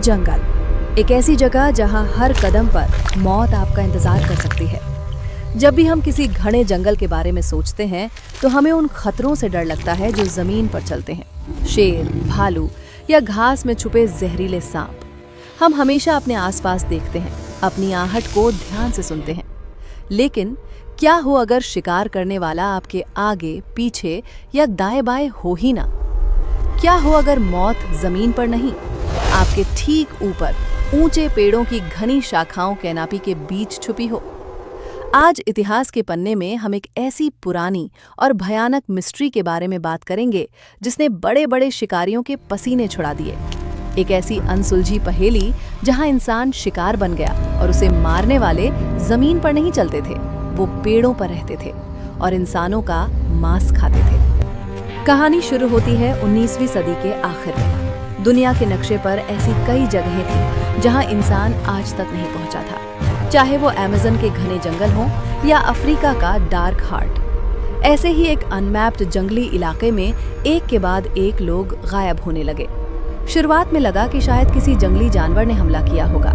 जंगल, एक ऐसी जगह जहां हर कदम पर मौत आपका इंतजार कर सकती है। जब भी हम किसी घने जंगल के बारे में सोचते हैं तो हमें उन खतरों से डर लगता है जो जमीन पर चलते हैं। शेर, भालू या घास में छुपे जहरीले सांप। हम हमेशा अपने आसपास देखते हैं, अपनी आहट को ध्यान से सुनते हैं। लेकिन क्या हो अगर शिकार करने वाला आपके आगे, पीछे या दाएं बाएं हो ही ना? क्या हो अगर मौत जमीन पर नहीं, आपके ठीक ऊपर ऊंचे पेड़ों की घनी शाखाओं कैनापी के बीच छुपी हो? आज इतिहास के पन्ने में हम एक ऐसी पुरानी और भयानक मिस्ट्री के बारे में बात करेंगे जिसने बड़े बड़े शिकारियों के पसीने छुड़ा दिए। एक ऐसी अनसुलझी पहेली जहां इंसान शिकार बन गया और उसे मारने वाले जमीन पर नहीं चलते थे, वो पेड़ों पर रहते थे और इंसानों का मांस खाते थे। कहानी शुरू होती है 19वीं सदी के आखिर में। दुनिया के नक्शे पर ऐसी कई जगहें थीं जहां इंसान आज तक नहीं पहुंचा था, चाहे वो अमेज़न के घने जंगल हों या अफ्रीका का डार्क हार्ट। ऐसे ही एक अनमैप्ड जंगली इलाके में एक के बाद एक लोग गायब होने लगे। शुरुआत में लगा कि शायद किसी जंगली जानवर ने हमला किया होगा,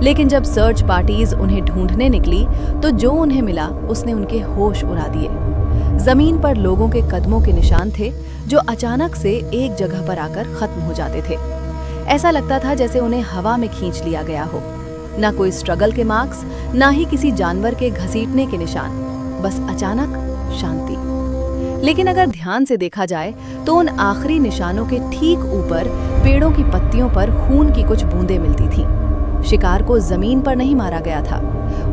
लेकिन जब सर्च पार्टीज उन्हें ढूंढने निकली तो जो उन्हें मिला उसने उनके होश उड़ा दिए। जमीन पर लोगों के कदमों के निशान थे जो अचानक से एक जगह पर आकर खत्म हो जाते थे। ऐसा लगता था जैसे उन्हें हवा में खींच लिया गया हो। ना कोई स्ट्रगल के मार्क्स, ना ही किसी जानवर के घसीटने के निशान, बस अचानक शांति। लेकिन अगर ध्यान से देखा जाए तो उन आखिरी निशानों के ठीक ऊपर पेड़ों की पत्तियों पर खून की कुछ बूंदें मिलती थीं। शिकार को जमीन पर नहीं मारा गया था,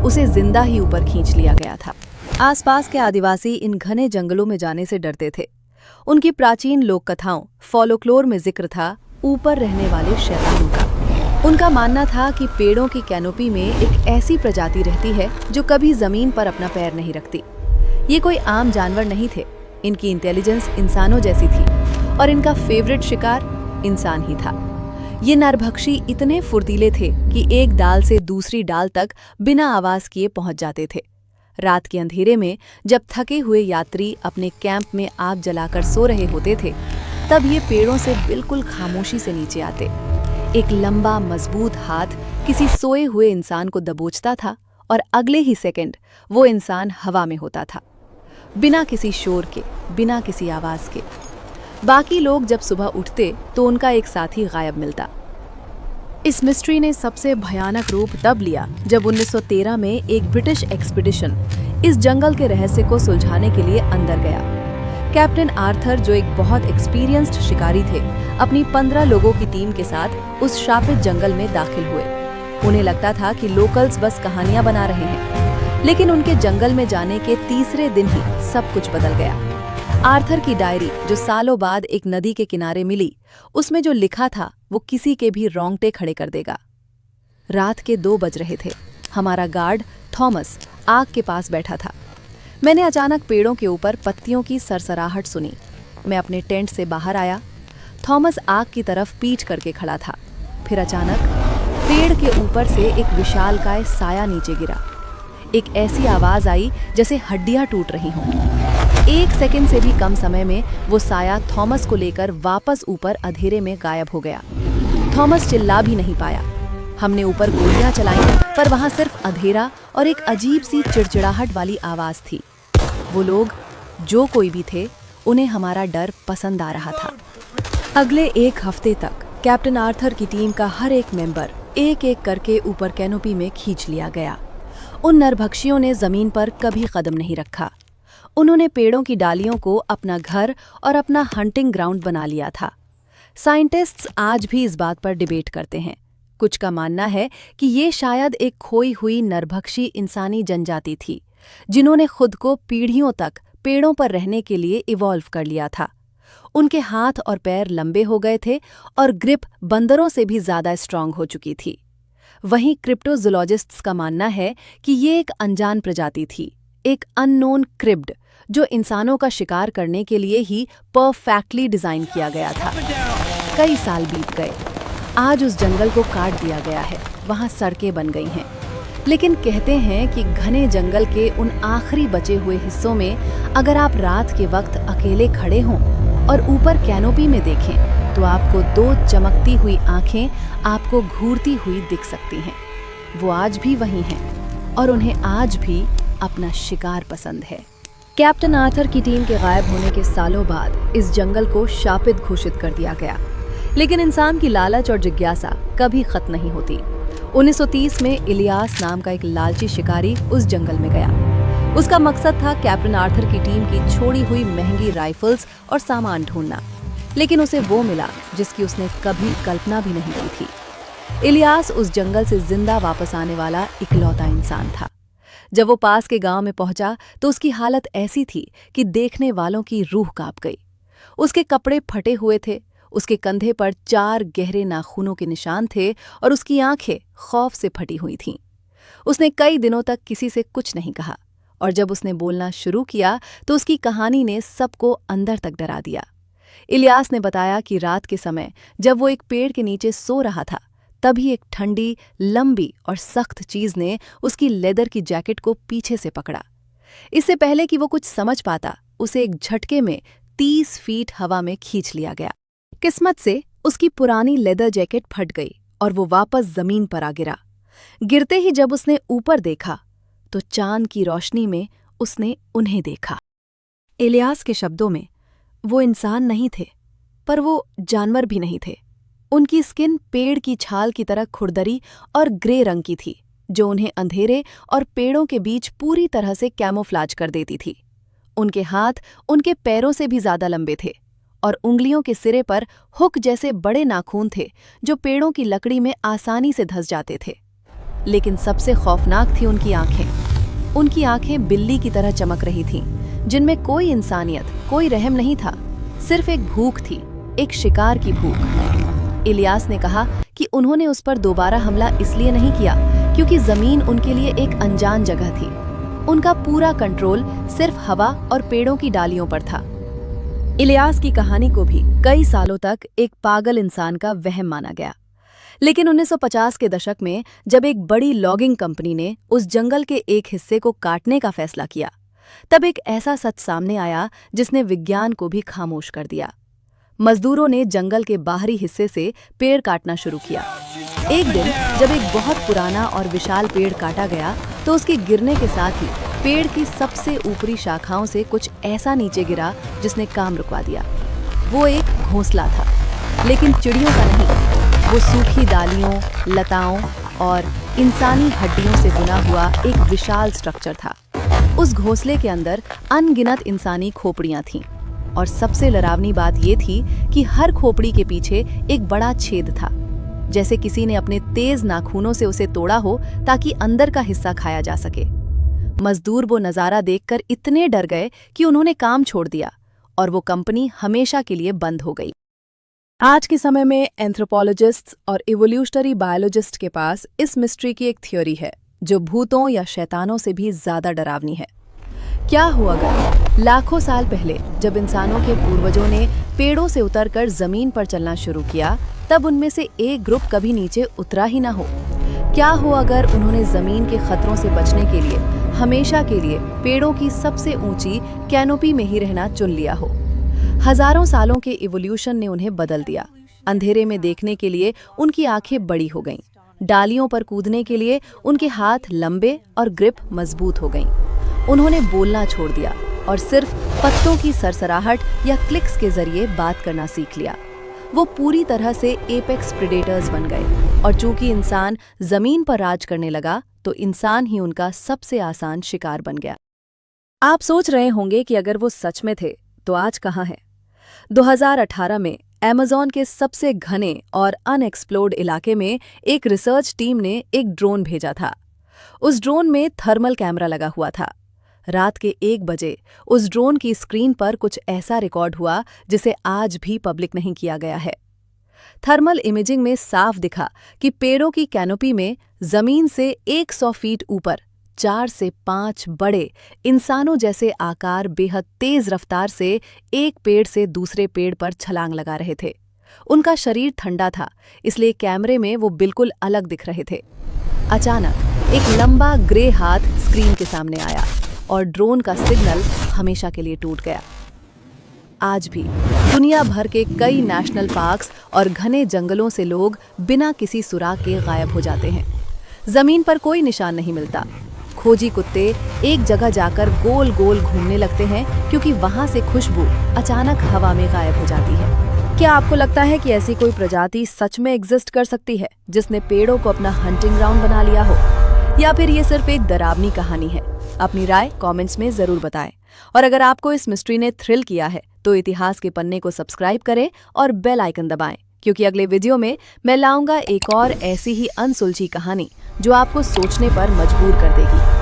उसे जिंदा ही ऊपर खींच लिया गया था। आसपास के आदिवासी इन घने जंगलों में जाने से डरते थे। उनकी प्राचीन लोक कथाओं, फॉलोक्लोर में जिक्र था ऊपर रहने वाले शैतानों का। उनका मानना था कि पेड़ों की कैनोपी में एक ऐसी प्रजाति रहती है जो कभी जमीन पर अपना पैर नहीं रखती। ये कोई आम जानवर नहीं थे, इनकी इंटेलिजेंस इंसानों जैसी थी और इनका फेवरेट शिकार इंसान ही था। ये नरभक्षी इतने फुर्तीले थे कि एक डाल से दूसरी डाल तक बिना आवाज किए पहुंच जाते थे। रात के अंधेरे में जब थके हुए यात्री अपने कैंप में आग जलाकर सो रहे होते थे, तब ये पेड़ों से बिल्कुल खामोशी से नीचे आते। एक लंबा मजबूत हाथ किसी सोए हुए इंसान को दबोचता था और अगले ही सेकंड वो इंसान हवा में होता था, बिना किसी शोर के, बिना किसी आवाज के। बाकी लोग जब सुबह उठते तो उनका एक साथी गायब मिलता। इस मिस्ट्री ने सबसे भयानक रूप तब लिया जब 1913 में एक ब्रिटिश एक्सपीडिशन इस जंगल के रहस्य को सुलझाने के लिए अंदर गया। कैप्टन आर्थर, जो एक बहुत एक्सपीरियंस्ड शिकारी थे, अपनी 15 लोगों की टीम के साथ उस शापित जंगल में दाखिल हुए। उन्हें लगता था कि लोकल्स बस कहानियां बना रहे हैं, लेकिन उनके जंगल में जाने के तीसरे दिन ही सब कुछ बदल गया। आर्थर की डायरी, जो सालों बाद एक नदी के किनारे मिली, उसमें जो लिखा था वो किसी के भी रोंगटे खड़े कर देगा। रात के 2 बज रहे थे। हमारा गार्ड थॉमस आग के पास बैठा था। मैंने अचानक पेड़ों के ऊपर पत्तियों की सरसराहट सुनी। मैं अपने टेंट से बाहर आया। थॉमस आग की तरफ पीठ करके खड़ा था। फिर अचानक पेड़ के ऊपर से एक विशालकाय साया नीचे गिरा। एक ऐसी आवाज आई जैसे हड्डियां टूट रही हों। 1 सेकंड से भी कम समय में वो साया थॉमस को लेकर वापस ऊपर अंधेरे में गायब हो गया। थॉमस चिल्ला भी नहीं पाया। हमने ऊपर गोलियां चलाईं, पर वहां सिर्फ अंधेरा और एक अजीब सी चिड़चिड़ाहट वाली आवाज थी। वो लोग, जो कोई भी थे, उन्हें हमारा डर पसंद आ रहा था। अगले 1 हफ्ते तक कैप्टन आर्थर की टीम का हर एक मेंबर एक एक करके ऊपर कैनोपी में खींच लिया गया। उन नरभक्षियों ने जमीन पर कभी कदम नहीं रखा। उन्होंने पेड़ों की डालियों को अपना घर और अपना हंटिंग ग्राउंड बना लिया था। साइंटिस्ट्स आज भी इस बात पर डिबेट करते हैं। कुछ का मानना है कि ये शायद एक खोई हुई नरभक्षी इंसानी जनजाति थी, जिन्होंने खुद को पीढ़ियों तक पेड़ों पर रहने के लिए इवॉल्व कर लिया था। उनके हाथ और पैर लंबे हो गए थे और ग्रिप बंदरों से भी ज्यादा स्ट्रांग हो चुकी थी। वहीं क्रिप्टोजोलॉजिस्ट्स का मानना है कि ये एक अनजान प्रजाति थी, एक अननोन क्रिप्ड, जो इंसानों का शिकार करने के लिए ही परफेक्टली डिजाइन किया गया था। कई साल बीत गए। आज उस जंगल को काट दिया गया है, वहां सड़कें बन गई हैं। लेकिन कहते हैं कि घने जंगल के उन आखिरी बचे हुए हिस्सों में अगर आप रात के वक्त अकेले खड़े हों और ऊपर कैनोपी में देखें तो आपको दो चमकती हुई आंखें आपको घूरती हुई दिख सकती हैं। वो आज भी वही हैं और उन्हें आज भी अपना शिकार पसंद है। कैप्टन आर्थर की टीम के गायब होने के सालों बाद इस जंगल को शापित घोषित कर दिया गया, लेकिन इंसान की लालच और जिज्ञासा कभी खत्म नहीं होती। 1930 में इलियास नाम का एक लालची शिकारी उस जंगल में गया। उसका मकसद था कैप्टन आर्थर की टीम की छोड़ी हुई महंगी राइफल्स और सामान ढूंढना, लेकिन उसे वो मिला जिसकी उसने कभी कल्पना भी नहीं की थी। इलियास उस जंगल से जिंदा वापस आने वाला इकलौता इंसान था। जब वो पास के गांव में पहुंचा तो उसकी हालत ऐसी थी कि देखने वालों की रूह कांप गई। उसके कपड़े फटे हुए थे, उसके कंधे पर 4 गहरे नाखूनों के निशान थे और उसकी आंखें खौफ से फटी हुई थीं। उसने कई दिनों तक किसी से कुछ नहीं कहा और जब उसने बोलना शुरू किया तो उसकी कहानी ने सबको अंदर तक डरा दिया। इलियास ने बताया कि रात के समय जब वो एक पेड़ के नीचे सो रहा था, तभी एक ठंडी, लंबी और सख्त चीज ने उसकी लेदर की जैकेट को पीछे से पकड़ा। इससे पहले कि वो कुछ समझ पाता, उसे एक झटके में 30 फीट हवा में खींच लिया गया। किस्मत से उसकी पुरानी लेदर जैकेट फट गई और वो वापस जमीन पर आ गिरा। गिरते ही जब उसने ऊपर देखा तो चांद की रोशनी में उसने उन्हें देखा। इलियास के शब्दों में, वो इंसान नहीं थे, पर वो जानवर भी नहीं थे। उनकी स्किन पेड़ की छाल की तरह खुरदरी और ग्रे रंग की थी, जो उन्हें अंधेरे और पेड़ों के बीच पूरी तरह से कैमोफ्लाज कर देती थी। उनके हाथ उनके पैरों से भी ज्यादा लंबे थे और उंगलियों के सिरे पर हुक जैसे बड़े नाखून थे, जो पेड़ों की लकड़ी में आसानी से धंस जाते थे। लेकिन सबसे खौफनाक थी उनकी आंखें। उनकी आंखें बिल्ली की तरह चमक रही थीं, जिनमें कोई इंसानियत, कोई रहम नहीं था, सिर्फ एक भूख थी, एक शिकार की भूख। इलियास ने कहा कि उन्होंने उस पर दोबारा हमला इसलिए नहीं किया क्योंकि जमीन उनके लिए एक अनजान जगह थी। उनका पूरा कंट्रोल सिर्फ हवा और पेड़ों की डालियों पर था। इलियास की कहानी को भी कई सालों तक एक पागल इंसान का वहम माना गया, लेकिन 1950 के दशक में जब एक बड़ी लॉगिंग कंपनी ने उस जंगल के एक हिस्से को काटने का फैसला किया, तब एक ऐसा सच सामने आया जिसने विज्ञान को भी खामोश कर दिया। मजदूरों ने जंगल के बाहरी हिस्से से पेड़ काटना शुरू किया। एक दिन जब एक बहुत पुराना और विशाल पेड़ काटा गया तो उसके गिरने के साथ ही पेड़ की सबसे ऊपरी शाखाओं से कुछ ऐसा नीचे गिरा जिसने काम रुकवा दिया। वो एक घोंसला था, लेकिन चिड़ियों का नहीं। वो सूखी डालियों, लताओं और इंसानी हड्डियों से बुना हुआ एक विशाल स्ट्रक्चर था। उस घोंसले के अंदर अनगिनत इंसानी खोपड़ियां थीं और सबसे डरावनी बात ये थी कि हर खोपड़ी के पीछे एक बड़ा छेद था, जैसे किसी ने अपने तेज नाखूनों से उसे तोड़ा हो ताकि अंदर का हिस्सा खाया जा सके। मजदूर वो नज़ारा देखकर इतने डर गए कि उन्होंने काम छोड़ दिया और वो कंपनी हमेशा के लिए बंद हो गई। आज के समय में एंथ्रोपोलॉजिस्ट्स और इवोल्यूशनरी बायोलॉजिस्ट के पास इस मिस्ट्री की एक थ्योरी है जो भूतों या शैतानों से भी ज्यादा डरावनी है। क्या हुआ अगर लाखों साल पहले जब इंसानों के पूर्वजों ने पेड़ों से उतरकर जमीन पर चलना शुरू किया, तब उनमें से एक ग्रुप कभी नीचे उतरा ही ना हो? क्या हुआ अगर उन्होंने जमीन के खतरों से बचने के लिए हमेशा के लिए पेड़ों की सबसे ऊंची कैनोपी में ही रहना चुन लिया हो? हजारों सालों के इवोल्यूशन ने उन्हें बदल दिया। अंधेरे में देखने के लिए उनकी आंखें बड़ी हो गईं, डालियों पर कूदने के लिए उनके हाथ लंबे और ग्रिप मजबूत हो गईं। उन्होंने बोलना छोड़ दिया और सिर्फ पत्तों की सरसराहट या क्लिक्स के जरिए बात करना सीख लिया। वो पूरी तरह से एपेक्स प्रेडेटर्स बन गए और चूंकि इंसान जमीन पर राज करने लगा तो इंसान ही उनका सबसे आसान शिकार बन गया। आप सोच रहे होंगे कि अगर वो सच में थे तो आज कहाँ हैं? 2018 में अमेज़न के सबसे घने और अनएक्सप्लोर्ड इलाके में एक रिसर्च टीम ने एक ड्रोन भेजा था। उस ड्रोन में थर्मल कैमरा लगा हुआ था। रात के 1 बजे उस ड्रोन की स्क्रीन पर कुछ ऐसा रिकॉर्ड हुआ जिसे आज भी पब्लिक नहीं किया गया है। थर्मल इमेजिंग में साफ दिखा कि पेड़ों की कैनोपी में जमीन से 100 फीट ऊपर 4 से 5 बड़े इंसानों जैसे आकार बेहद तेज रफ्तार से एक पेड़ से दूसरे पेड़ पर छलांग लगा रहे थे। उनका शरीर ठंडा था, इसलिए कैमरे में वो बिल्कुल अलग दिख रहे थे। अचानक एक लंबा ग्रे हाथ स्क्रीन के सामने आया और ड्रोन का सिग्नल हमेशा के लिए टूट गया। आज भी दुनिया भर के कई नेशनल पार्क्स और घने जंगलों से लोग बिना किसी सुराग के गायब हो जाते हैं। जमीन पर कोई निशान नहीं मिलता। खोजी कुत्ते एक जगह जाकर गोल गोल घूमने लगते हैं क्योंकि वहां से खुशबू अचानक हवा में गायब हो जाती है। क्या आपको लगता है कि ऐसी कोई प्रजाति सच में एग्जिस्ट कर सकती है जिसने पेड़ों को अपना हंटिंग ग्राउंड बना लिया हो, या फिर ये सिर्फ एक डरावनी कहानी है? अपनी राय कमेंट्स में जरूर बताएं। और अगर आपको इस मिस्ट्री ने थ्रिल किया है तो इतिहास के पन्ने को सब्सक्राइब करें और बेल आइकन दबाएं, क्योंकि अगले वीडियो में मैं लाऊंगा एक और ऐसी ही अनसुलझी कहानी जो आपको सोचने पर मजबूर कर देगी।